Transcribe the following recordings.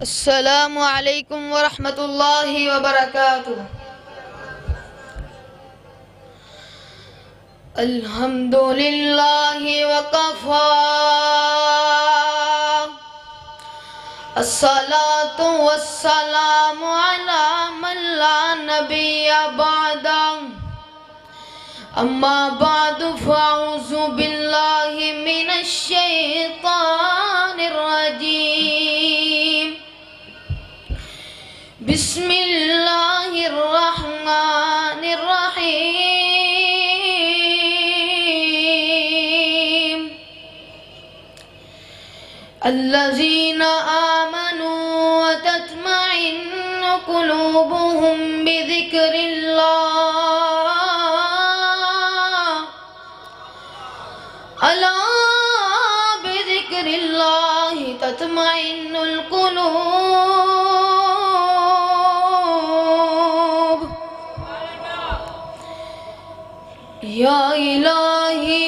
السلام علیکم ورحمۃ اللہ وبرکاتہ۔ الحمدللہ وکفا، الصلاۃ والسلام علی من لا نبی بعدہ، اما بعد فاعوذ باللہ من الشیطان الرجیم، بسم اللہ الرحمن الرحیم۔ الذین آمنوا وتطمئن قلوبهم بذکر اللہ، الا بذکر اللہ تطمئن القلوب۔ یا الہی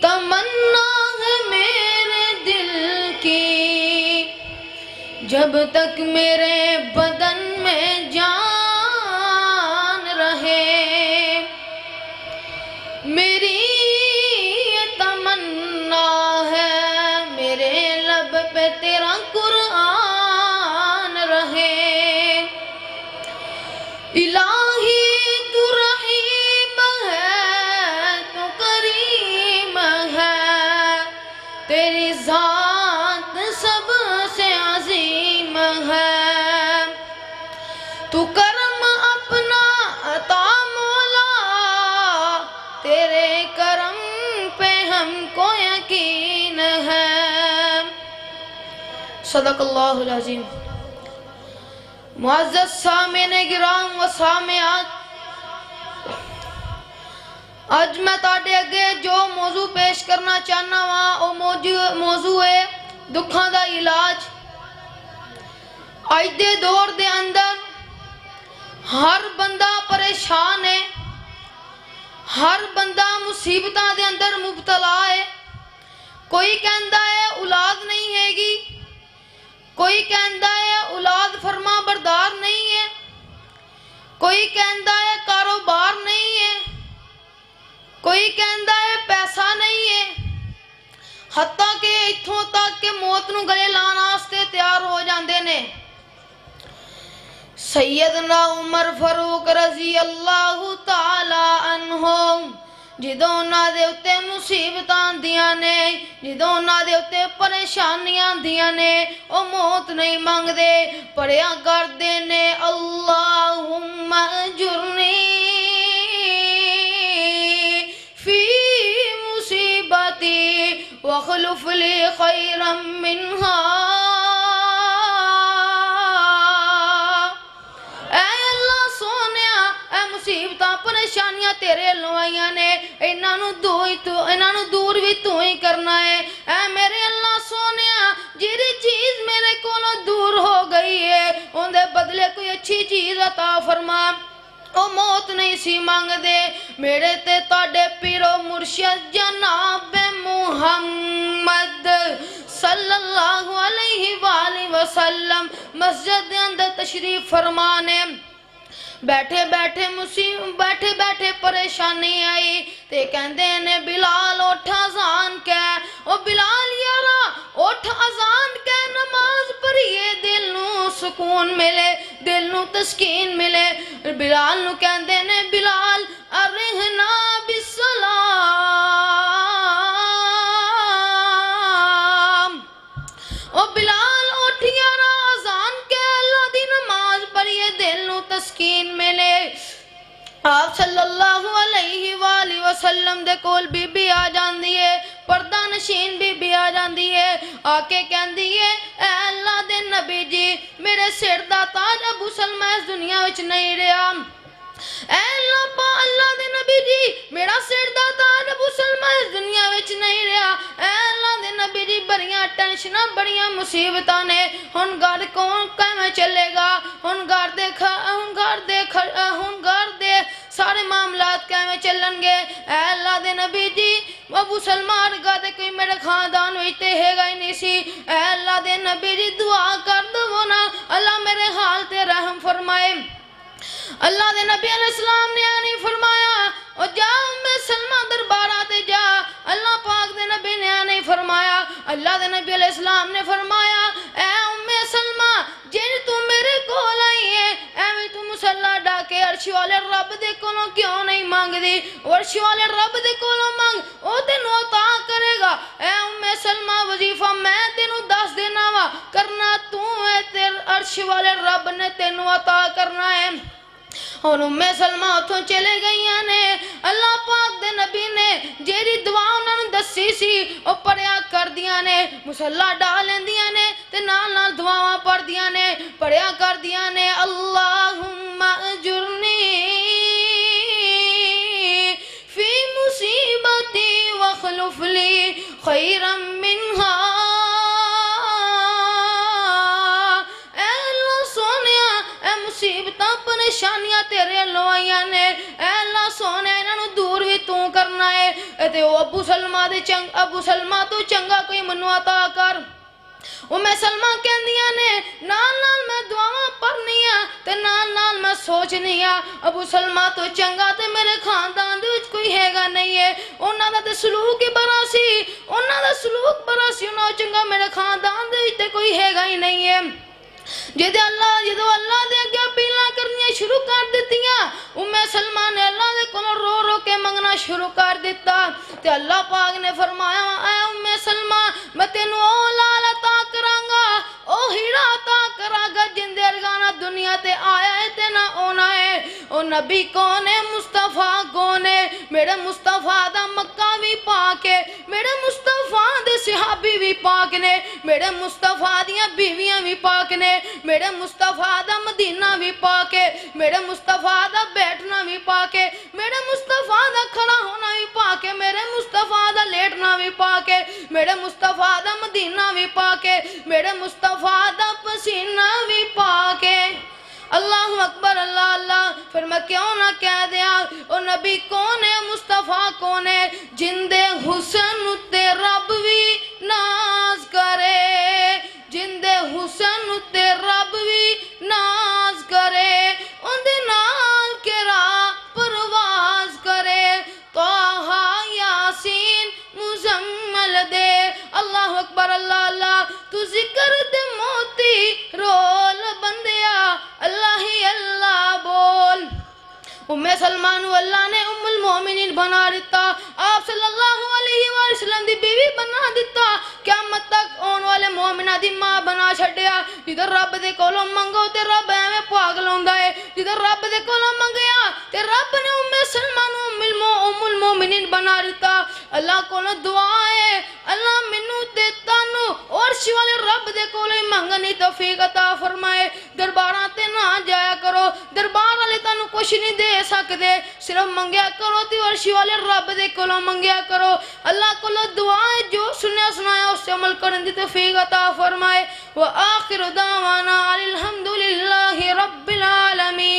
تمنا ہے میرے دل کی، جب تک میرے بدن میں جان رہے، میری یہ تمنا ہے میرے لب پہ تیرا قرآن رہے۔ الہی تو رحیم ہے، تو کریم ہے، تیری ذات سب سے عظیم ہے۔ تو کرم اپنا عطا مولا، تیرے کرم پہ ہم کو یقین ہے۔ صدق اللہ العظیم۔ معزز سامعین گرام و سامعات، آج میں تاڑے اگے جو موضوع پیش کرنا چاہنا ہوں وہ موضوع ہے دکھاں دا علاج۔ آج دے دور دے اندر ہر بندہ پریشان ہے، ہر بندہ مصیبتاں دے اندر مبتلا ہے۔ کوئی کہندا ہے اولاد نہیں ہے گی، کوئی کہندا ہے اولاد فرما بردار نہیں ہے، کوئی کہندا ہے کاروبار نہیں ہے، کوئی کہندا ہے پیسہ نہیں ہے، حتیٰ کہ اتھوں تک کہ موت نو گلے لان واسطے تیار ہو جاندے نے۔ سیدنا عمر فاروق رضی اللہ تعالی عنہ جدوں نہ دے اتے مصیبتاں دیاں نے، جدوں نہ دے اتے پریشانیاں دیاں نے، او موت نہیں مانگ دے، پڑھیا کر دے نے اللہم اجرنی فی مصیبتی واخلف لی خیرا منہا۔ مصیبتاں پریشانیاں تیرے لوائیاں نے، انہاں نو دور بھی تو ہی کرنا ہے۔ اے میرے اللہ سونیا، جیری چیز میرے کولوں دور ہو گئی ہے ان دے بدلے کوئی اچھی چیز عطا فرما۔ او موت نہیں سی مانگ دے، میرے تے تاڑے پیرو مرشد جناب محمد صلی اللہ علیہ وآلہ وسلم مسجد دے اندر تشریف فرمانے۔ بیٹھے بیٹھے پریشانی آئی تے کہندے نے بلال اٹھ اذان کہہ، او بلال یارا اٹھ اذان کہہ، نماز پڑھیے، دل نو سکون ملے، دل نو تسکین ملے۔ بلال نو کہندے نے بلال ارہنا بالسلام، او بلال اٹھ یارا اذان کہہ، اللہ دی نماز پڑھیے، دل نو تسکین ملے۔ آپ صلی اللہ علیہ وآلہ وسلم دے کول بی بی آ جاندی ہے، پردہ نشین بی بی آ جاندی ہے، آکے کہندی ہے اے اللہ دے نبی جی، میرے سر دا تاج ابو سلمہ اس دنیا وچ نہیں رہا۔ اے اللہ دے نبی جی، میرا سر دا تاج ابو سلمہ اس دنیا وچ نہیں رہا۔ اے اللہ دے نبی جی، بڑیاں ٹینشناں بڑیاں مصیبتاں نے، ہن گھر کون کیویں چلے گا، ہن گھر دے سارے معاملات کیویں چلن گے۔ اے اللہ دے نبی جی، ابو سلمان کہتے کوئی میرے خاندان وچ ہے گا ہی نہیں سی، اے اللہ دے نبی جی دعا کر دو نا اللہ میرے حال تے رحم فرمائے۔ اللہ دے نبی علیہ السلام نے نہیں فرمایا او جا ام سلمہ درباراتے جا، اللہ پاک دے نبی نے نہیں فرمایا، اللہ دے نبی علیہ السلام نے فرمایا اے ام سلمہ جن تو میرے کول آئی ہے ایویں تو مسلح ڈا کے عرش والے رب دے کولوں کیوں نہیں مانگ دی؟ عرش والے رب دے کولوں مانگ او تینوں عطا کرے گا۔ اے ام سلمہ وظیفہ میں تینوں دس دینا وا، کرنا تو ہے تیر عرش والے رب نے تینوں عطا کرنا ہے۔ اور ام سلمہ اتھوں چلے گئیاں نے، اللہ پاک دے نبی نے جیری دعا انہوں نے دسی سی او پڑھیا کر دیا نے، مسلح ڈال لیندیاں نے تے نال نال دعاواں پڑھ دیا نے، پڑھیا کر دیا نے اللہم اجرنی فی مصیبتی واخلف لی خیرا منہا۔ مصیبتاں پریشانیاں تیرے لوائیاں نے، اے اللہ سونے انہوں دور بھی تو کرنا ہے تے او ابو سلمہ تو چنگا کوئی منو عطا کر۔ ام سلمہ کہندیاں نے نال نال میں دعاواں پڑھنیاں تے نال نال میں سوچنیاں ابو سلمہ تو چنگا تے میرے خاندان دے وچ کوئی ہے گا نہیں ہے، انہاں دا تے سلوک ہی بڑا سی، انہاں دا سلوک بڑا سی، انہاں چنگا میرے خاندان دے وچ تے کوئی ہے گا ہی نہیں ہے۔ جدو اللہ دے اگے اپیلاں کرنیاں شروع کر دیتیاں، ام سلمہ نے اللہ دے کولوں رو رو کے منگنا شروع کر دیتا تے اللہ پاک نے فرمایا اے ام سلمہ میں تینوں او لال عطا کراں گا، او ہیرا عطا کراں گا جن دے ارگانا دنیا تے آیا ہے تے نہ ہونا ہے۔ او نبی کون ہے؟ مصطفیٰ کون ہے؟ میرے مصطفیٰ دا مکہ بھی پاک ہے، میرے مصطفیٰ دے صحابی بھی پاک نے، میرے مصطفیٰ دیاں بیویاں بھی پاک نے، میرے مصطفیٰ دا مدینہ بھی پاک ہے، میرے مصطفیٰ دا بیٹھنا بھی پاک ہے، میرے مصطفیٰ دا کھڑا ہونا بھی پاک ہے، میرے مصطفیٰ دا لیٹنا بھی پاک ہے، میرے مصطفیٰ دا مدینہ بھی پاک ہے، میرے مصطفیٰ دا پسینہ بھی پاک ہے۔ اللہ اکبر اللہ اللہ، پھر میں کیوں نہ کہہ دیا او نبی کون ہے؟ مصطفیٰ کون ہے؟ جن دے حسن تے رب بھی ناز کرے، جن دے حسن تے رب بھی ناز کرے، ان دے نال کے راہ پرواز کرے، طٰہٰ یاسین مزمل دے۔ اللہ اکبر اللہ اللہ، تو ذکر دے موتی رول بندیا اللہ ہی اللہ بول۔ ام سلمان اللہ نے ام المومنین بنا دیتا، آپ صلی اللہ علیہ وسلم دی بیوی بنا دیتا، قیامت تک آن والے مومنہ دی ماں بنا چھڑیا۔ جدھر رب دے کولوں منگو تے رب ایویں پاگل ہوندا ہے، جدھر رب دے کولوں منگیا تے رب نے ام سلمان ام المومنین بنا دیتا۔ اللہ کولوں دعا ہے اللہ منو تے تانو عرش والے رب دے کولوں منگنی توفیق عطا فرمائے۔ درباراں تے نہ جایا کرو، دربار والے تانوں کچھ نہیں دے سکدے، صرف منگیا کرو تے عرش والے رب دے کولوں منگیا کرو۔ اللہ کولوں دعا ہے جو سنیا سنایا اس سے عمل کرن دی توفیق عطا فرمائے۔ وآخر دعوانا الحمدللہ رب العالمین۔